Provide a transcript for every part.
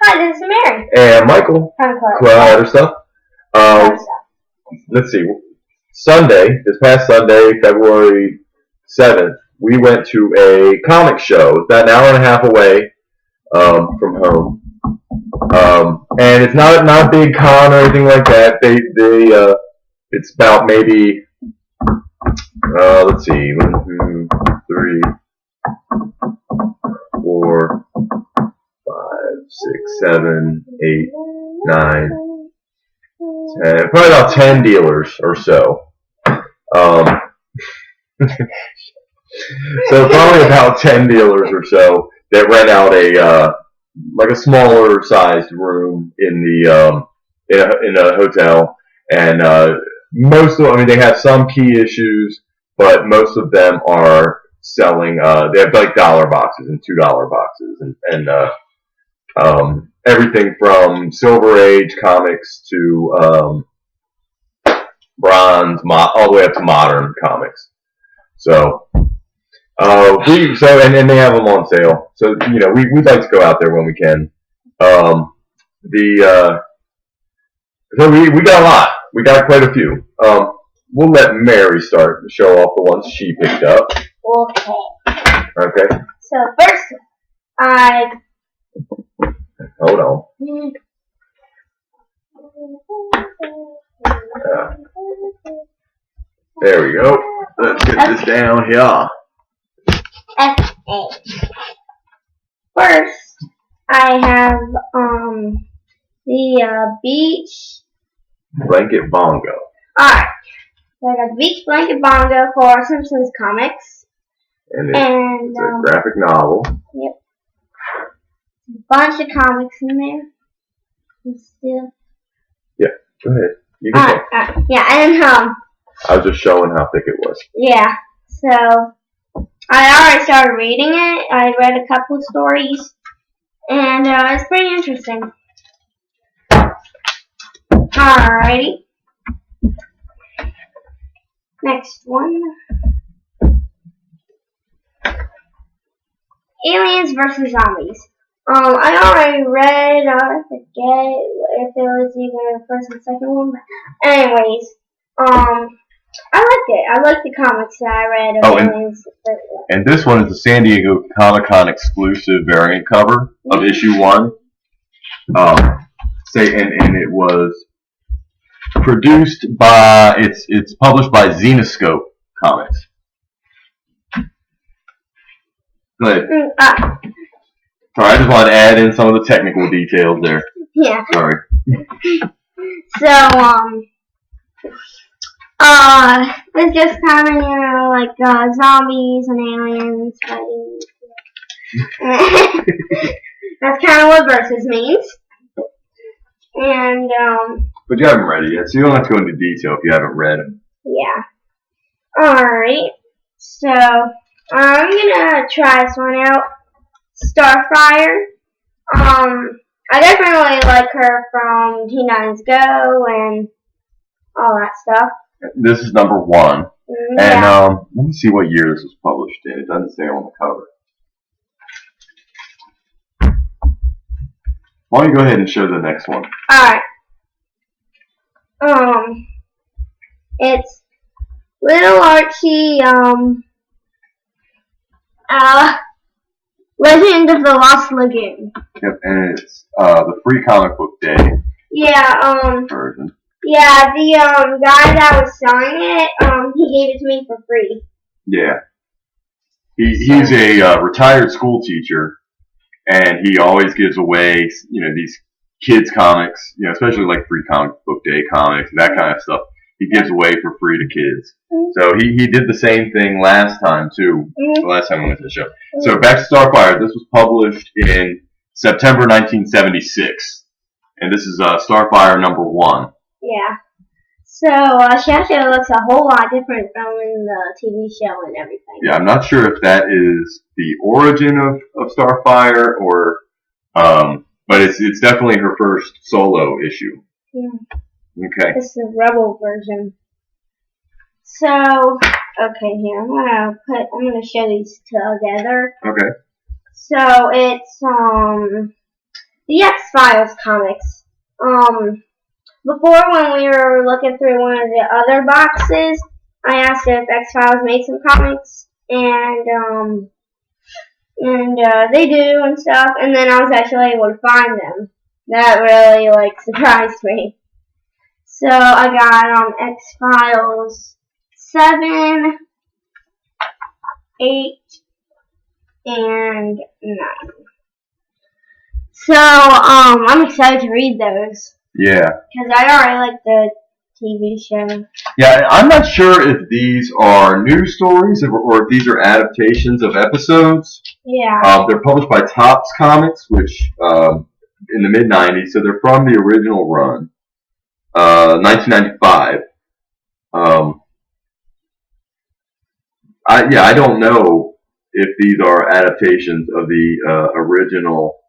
Hi, this is Mary. And Michael. Other stuff. Let's see. This past Sunday, February 7th, we went to a comic show. It's about an hour and a half away from home. And it's not a big con or anything like that. It's about maybe, let's see, 1, 2, 3, 4, 5, 6, 7, 8, 9, 10, probably about 10 dealers or so. So probably about 10 dealers or so that rent out a smaller sized room in a hotel, and they have some key issues, but most of them are selling. They have like dollar boxes and $2 boxes, and everything from Silver Age comics to bronze, all the way up to modern comics. So. And they have them on sale. So we'd like to go out there when we can. So we got a lot. We got quite a few. We'll let Mary start to show off the ones she picked up. Okay. So first, hold on. There we go. Let's get this down here. FA. First, I have the Beach Blanket Bongo. Alright, so I got Beach Blanket Bongo for Simpsons Comics. And it's a graphic novel. Yep. A bunch of comics in there. And stuff. Yeah, go ahead. You can yeah, and I was just showing how thick it was. Yeah, so I already started reading it. I read a couple stories, and it's pretty interesting. Alrighty. Next one. Aliens vs. Zombies. I already read, I forget if it was even the first and second one, but anyways, I liked it. I liked the comics that I read of Aliens. And this one is the San Diego Comic-Con exclusive variant cover of issue 1. And it was produced by, it's published by Zenescope Comics. Go ahead. Sorry, I just wanted to add in some of the technical details there. Yeah. Sorry. So, it's just kind of, like, zombies and aliens fighting. That's kind of what versus means. And, but you haven't read it yet, so you don't have to go into detail if you haven't read it. Yeah. Alright. So, I'm gonna try this one out. Starfire. I definitely like her from T9's Go and all that stuff. This is number 1. Yeah. And let me see what year this was published in. It doesn't say on the cover. Why don't you go ahead and show the next one? Alright. It's Little Archie, Legend of the Lost Lagoon. Yep, and it's the Free Comic Book Day version. Yeah, the guy that was selling it, he gave it to me for free. Yeah. He's a retired school teacher, and he always gives away, these kids comics, especially like Free Comic Book Day comics, that kind of stuff. He gives away for free to kids. So he did the same thing last time too. The last time we went to the show. So back to Starfire. This was published in September 1976, and this is Starfire number 1. Yeah. So she actually looks a whole lot different from in the TV show and everything. Yeah, I'm not sure if that is the origin of Starfire or, but it's definitely her first solo issue. Yeah. Okay. This is the Rebel version. So, okay, here I'm gonna show these together. Okay. So it's the X-Files comics. Before when we were looking through one of the other boxes, I asked if X-Files made some comics, and they do and stuff, and then I was actually able to find them. That really, surprised me. So I got, X-Files 7, 8, and 9. So, I'm excited to read those. Yeah. Because I already like the TV show. Yeah, I'm not sure if these are news stories or if these are adaptations of episodes. Yeah. They're published by Topps Comics, which in the mid '90s, so they're from the original run, 1995. I don't know if these are adaptations of the original.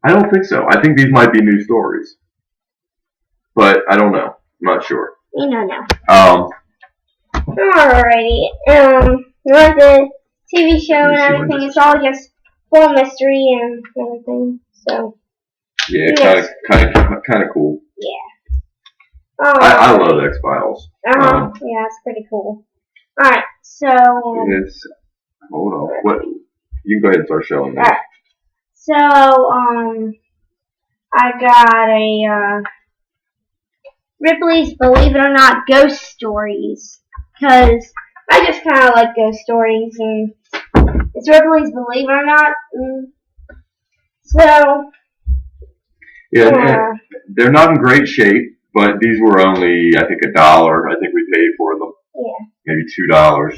I don't think so. I think these might be new stories, but I don't know. I'm not sure. You don't know. Alrighty. Like the TV show and everything, it's all just full mystery and everything. So. Yeah, kind of cool. Yeah. I love X-Files. Yeah, it's pretty cool. Alright, so. Hold on. What? You can go ahead and start showing that. Alright. So, I got a, Ripley's Believe It or Not Ghost Stories. Because I just kind of like ghost stories, and it's Ripley's Believe It or Not. So. Yeah, they're not in great shape, but these were only, I think, $1. I think we paid for them. Yeah. Maybe $2.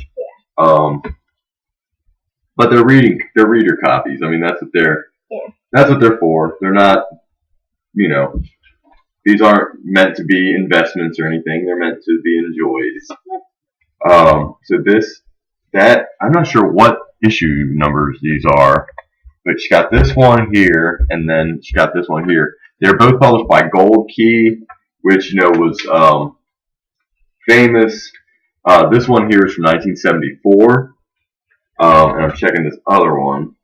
Yeah. But they're reader copies. I mean, that's what they're for. They're not, these aren't meant to be investments or anything. They're meant to be enjoyed. So I'm not sure what issue numbers these are, but she got this one here, and then she got this one here. They're both published by Gold Key, which, was, famous. This one here is from 1974. And I'm checking this other one.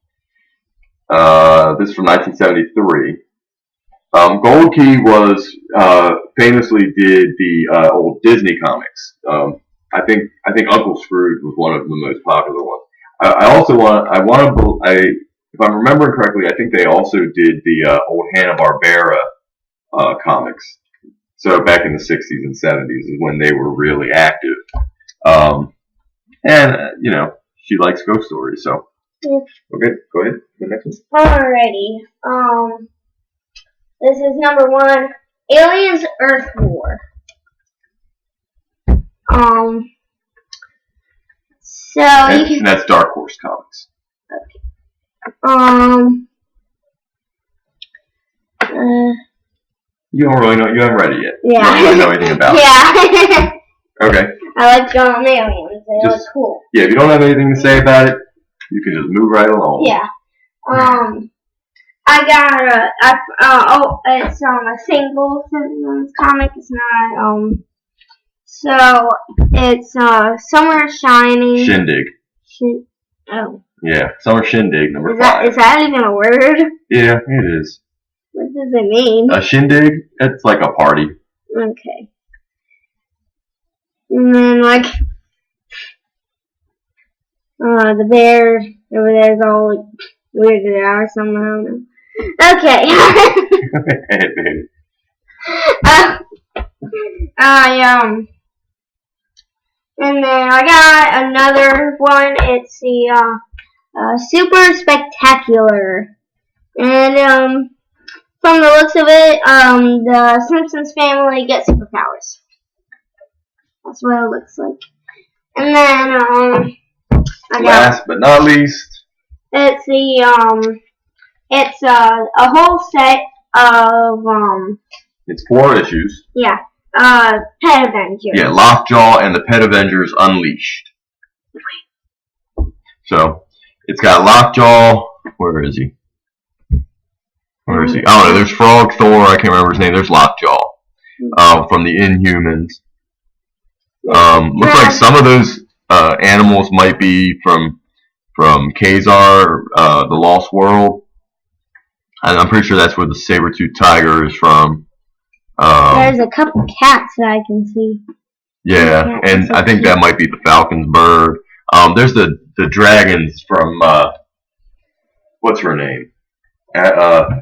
This is from 1973. Gold Key was famously did the old Disney comics. I think Uncle Scrooge was one of the most popular ones. If I'm remembering correctly, I think they also did the old Hanna-Barbera comics. So back in the 60s and 70s is when they were really active. She likes ghost stories, so. Yeah. Okay, go ahead. The next one. Alrighty. This is number 1, Aliens Earth War. And that's Dark Horse Comics. Okay. You don't really know. You haven't read it yet. Yeah. You don't really know anything about it. Yeah. Okay. I like aliens. They look cool. Yeah, if you don't have anything to say about it, you can just move right along. Yeah. I got it's a single Simpsons comic. It's not so it's Summer Shining. Shindig. Oh. Yeah, Summer Shindig number 5. Is that even a word? Yeah, it is. What does it mean? A shindig? It's like a party. Okay. And then the bear over there is all weirded out or something. I don't know. Okay. And then I got another one. It's the Super Spectacular, and from the looks of it, the Simpsons family get superpowers. That's what it looks like. And then last but not least, it's the it's a whole set of it's 4 issues. Yeah. Pet Avengers. Yeah, Lockjaw and the Pet Avengers Unleashed. So it's got Lockjaw. Where is he? Where is he? Oh no, there's Frog, Thor. I can't remember his name. There's Lockjaw from the Inhumans. Looks like some of those animals might be from Kazar, the Lost World. And I'm pretty sure that's where the saber-tooth tiger is from. There's a couple cats that I can see. Yeah, and I think that might be the falcon's bird. There's the dragons from what's her name? Oh,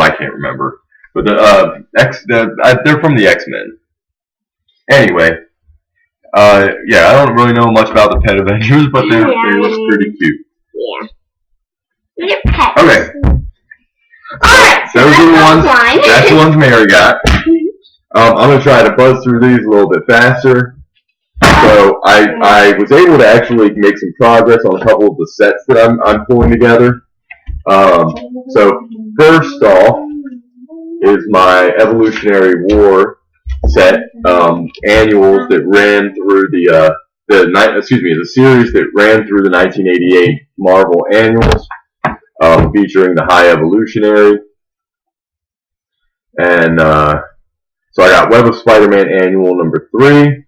I can't remember. But they're from the X-Men. Anyway, yeah, I don't really know much about the Pet Avengers, but they look pretty cute. Yeah. They're pets. Okay. Alright, so those are the ones. That's the ones Mary got. I'm gonna try to buzz through these a little bit faster. So I was able to actually make some progress on a couple of the sets that I'm pulling together. So first off is my Evolutionary War set annuals that ran through the series that ran through the 1988 Marvel annuals, featuring the High Evolutionary, and so I got Web of Spider-Man Annual number 3.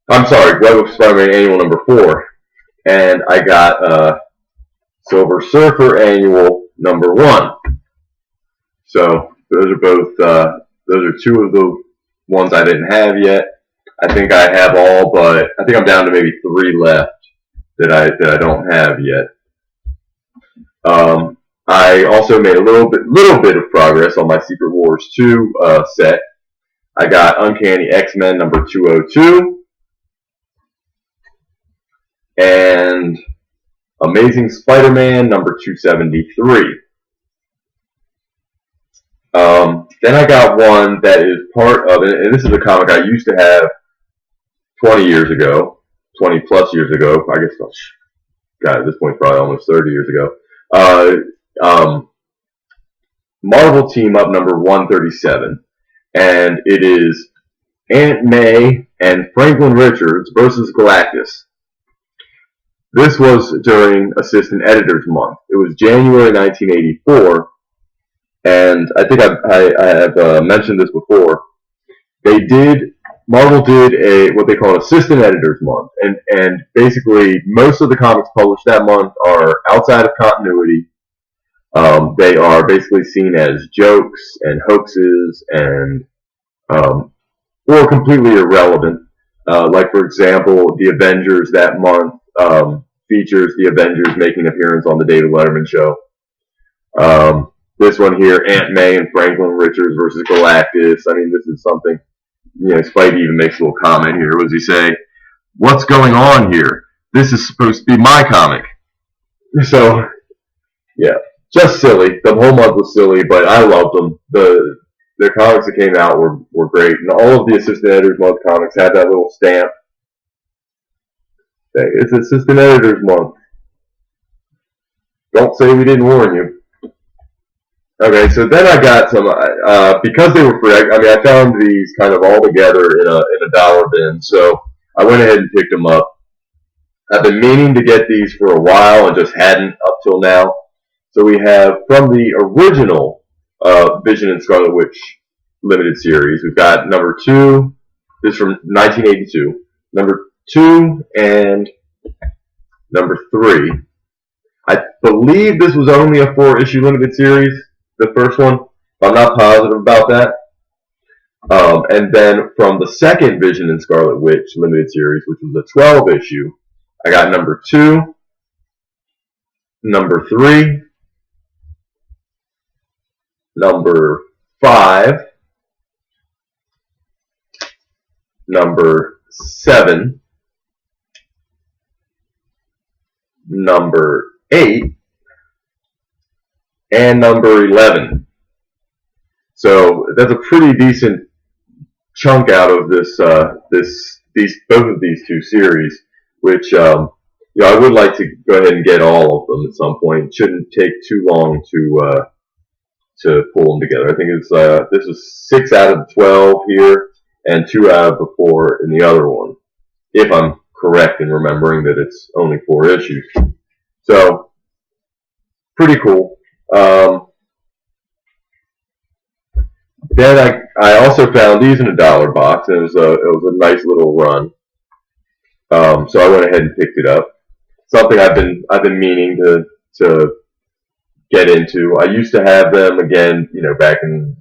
I'm sorry, Web of Spider-Man Annual number 4, and I got Silver Surfer Annual number 1. So those are both those are two of the ones I didn't have yet. I think I have all, but I think I'm down to maybe 3 left that I don't have yet. I also made a little bit of progress on my Secret Wars 2 set. I got Uncanny X-Men number 202 and Amazing Spider-Man number 273. Then I got one that is part of it, and this is a comic I used to have 20 years ago, 20 plus years ago. I guess, God, at this point, probably almost 30 years ago. Marvel Team Up number 137, and it is Aunt May and Franklin Richards versus Galactus. This was during Assistant Editors Month. It was January 1984, and I think I have mentioned this before. Marvel did what they call Assistant Editors Month, and basically most of the comics published that month are outside of continuity. They are basically seen as jokes and hoaxes and or completely irrelevant. Like for example, the Avengers that month features the Avengers making an appearance on the David Letterman show. This one here, Aunt May and Franklin Richards versus Galactus. I mean, this is something, Spidey even makes a little comment here. What does he say? What's going on here? This is supposed to be my comic. So, yeah, just silly. The whole month was silly, but I loved them. The comics that came out were great. And all of the Assistant Editors Month comics had that little stamp. It's Assistant Editors Month. Don't say we didn't warn you. Okay, so then I got some, because they were free, I found these kind of all together in a dollar bin, so I went ahead and picked them up. I've been meaning to get these for a while and just hadn't up till now. So we have, from the original Vision and Scarlet Witch limited series, we've got number 2, this is from 1982, number 2 and number 3. I believe this was only a 4-issue limited series, the first one. I'm not positive about that. And then from the second Vision and Scarlet Witch limited series, which was a 12-issue, I got number 2, number 3, number 5, number 7, number 8, and number 11. So that's a pretty decent chunk out of both of these two series, which I would like to go ahead and get all of them at some point. It shouldn't take too long to pull them together. I think it's this is 6 out of 12 here, and 2 out of the 4 in the other one, if I'm correct in remembering that it's only 4 issues. So pretty cool. Then I also found these in a dollar box, and it was a nice little run. So I went ahead and picked it up. Something I've been meaning to get into. I used to have them again, back in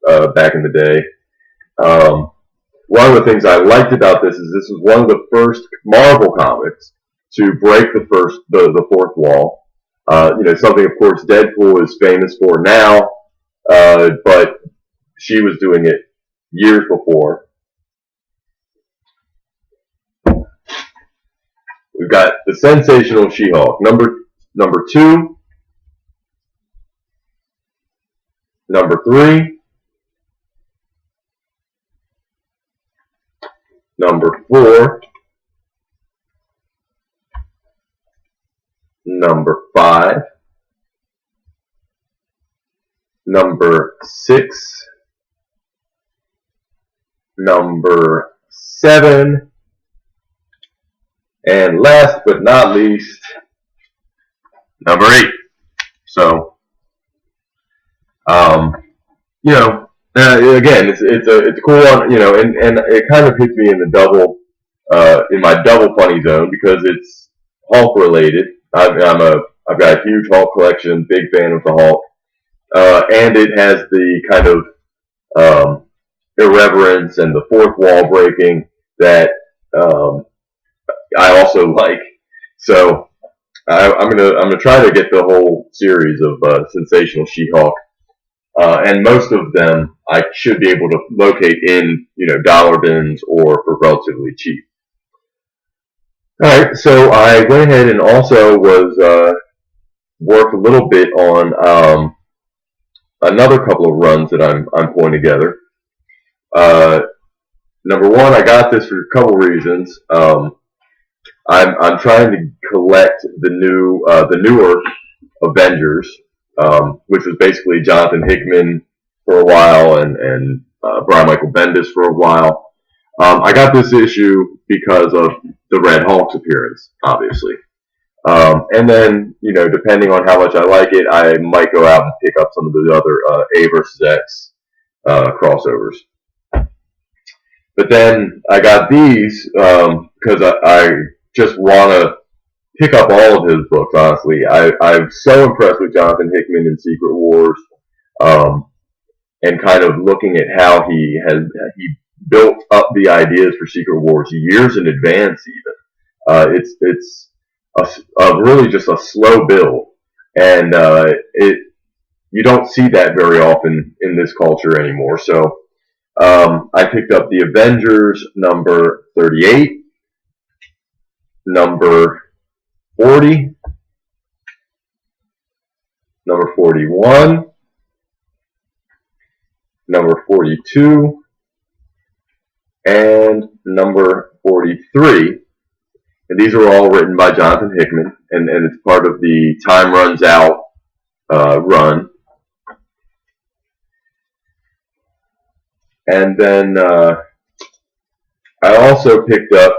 the day. One of the things I liked about this is this was one of the first Marvel comics to break the fourth wall. Something of course Deadpool is famous for now, but she was doing it years before. We've got the Sensational She-Hulk, number 2, number 3, number 4, number 5, number 6, number 7, and last but not least, number 8. So, again, it's a cool one, and it kind of hits me in in my double funny zone because it's Hulk related. I've got a huge Hulk collection, big fan of the Hulk, and it has the kind of irreverence and the fourth wall breaking that I also like. So I'm gonna try to get the whole series of Sensational She-Hulk, and most of them I should be able to locate in dollar bins or for relatively cheap. All right, so I went ahead and also was worked a little bit on another couple of runs that I'm pulling together. Number one, I got this for a couple reasons. I'm trying to collect the newer Avengers, which was basically Jonathan Hickman for a while and Brian Michael Bendis for a while. I got this issue because of the Red Hulk's appearance, obviously. And then, depending on how much I like it, I might go out and pick up some of the other A versus X crossovers. But then I got these because I just want to pick up all of his books, honestly. I'm so impressed with Jonathan Hickman in Secret Wars, and kind of looking at how he built up the ideas for Secret Wars years in advance even. It's really just a slow build, and you don't see that very often in this culture anymore. So I picked up the Avengers number 38, number 40, number 41, number 42, and number 43. And these are all written by Jonathan Hickman, and it's part of the Time Runs Out run. And then I also picked up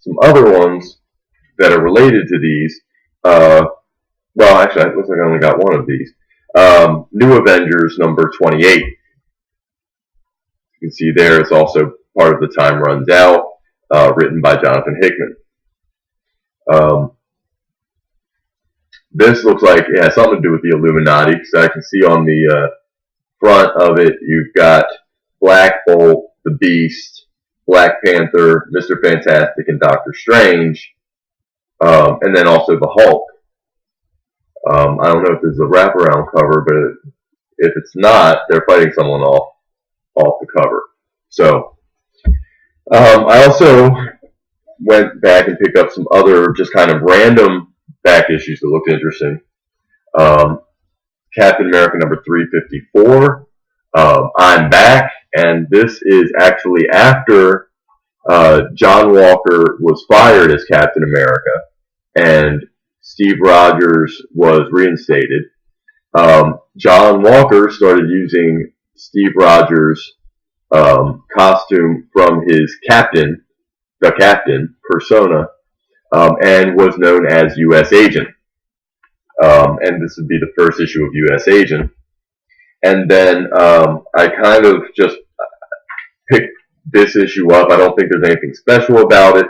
some other ones that are related to these. Well, actually, it looks like I only got one of these. New Avengers number 28. You can see there it's also part of the Time Runs Out, written by Jonathan Hickman. This looks like it has something to do with the Illuminati, because I can see on the front of it you've got Black Bolt, the Beast, Black Panther, Mr. Fantastic, and Doctor Strange, and then also the Hulk. I don't know if this is a wraparound cover, but if it's not, they're fighting someone off the cover. So I also went back and picked up some other just kind of random back issues that looked interesting. Captain America number 354. I'm Back, and this is actually after John Walker was fired as Captain America and Steve Rogers was reinstated. John Walker started using Steve Rogers' costume from his the Captain persona, and was known as U.S. Agent. And this would be the first issue of U.S. Agent. And then I kind of just picked this issue up. I don't think there's anything special about it,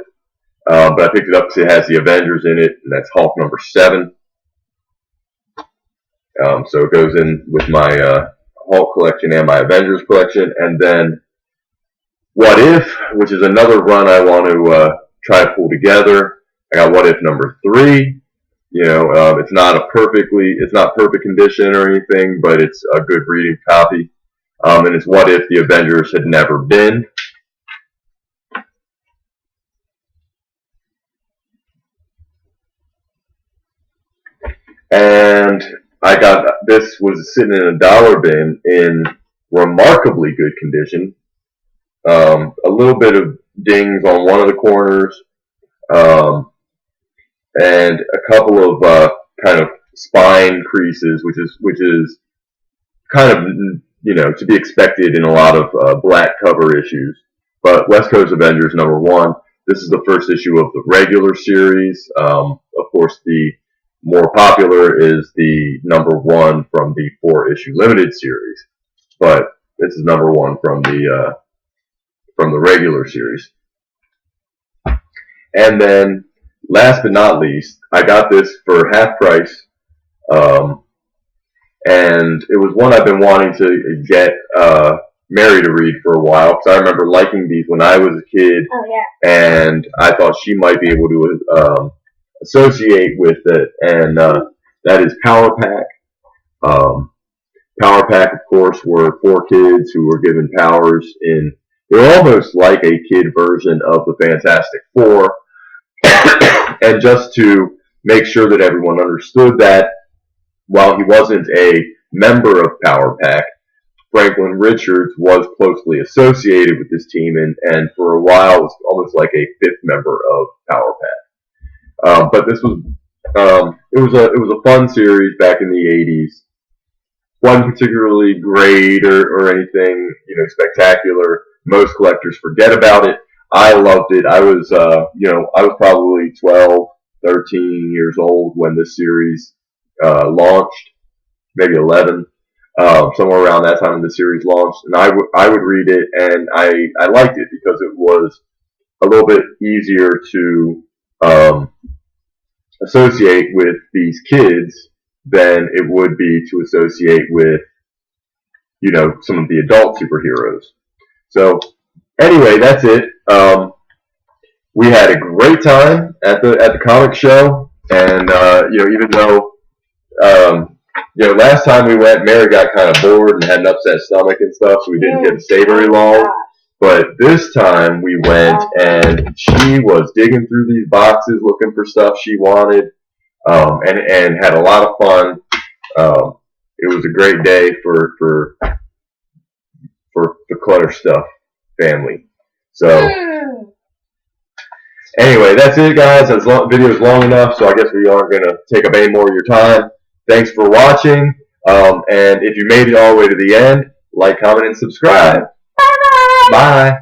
but I picked it up because it has the Avengers in it, and that's Hulk number 7. So it goes in with my Hulk collection and my Avengers collection. And then What If, which is another run I want to try to pull together. I got What If number 3. It's not perfect condition or anything, but it's a good reading copy. And it's What If the Avengers Had Never Been. And this was sitting in a dollar bin in remarkably good condition. A little bit of dings on one of the corners, and a couple of kind of spine creases, which is kind of to be expected in a lot of black cover issues. But West Coast Avengers number 1. This is the first issue of the regular series. Of course, the more popular is the number 1 from the 4-issue limited series, but this is number 1 from the regular series. And then, last but not least, I got this for half price, and it was one I've been wanting to get Mary to read for a while, because I remember liking these when I was a kid. Oh, yeah. And I thought she might be able to associate with it, and that is Power Pack. Power Pack, of course, were 4 kids who were given powers they're almost like a kid version of the Fantastic Four. And just to make sure that everyone understood that, while he wasn't a member of Power Pack, Franklin Richards was closely associated with this team, and for a while was almost like a 5th member of Power Pack. But this was it was a fun series back in the 80s. Wasn't particularly great or anything spectacular. Most collectors forget about it. I loved it. I was probably 12, 13 years old when this series launched, maybe 11, somewhere around that time when the series launched. And I would read it, and I liked it because it was a little bit easier to associate with these kids than it would be to associate with some of the adult superheroes. So anyway, that's it. We had a great time at the comic show, and even though last time we went, Mary got kind of bored and had an upset stomach and stuff, so we didn't get to stay very long. But this time we went, and she was digging through these boxes looking for stuff she wanted, and had a lot of fun. It was a great day for the Clutter Stuff family. So anyway, that's it, guys. This video is long enough, so I guess we aren't going to take up any more of your time. Thanks for watching, and if you made it all the way to the end, like, comment, and subscribe. Bye-bye. Bye.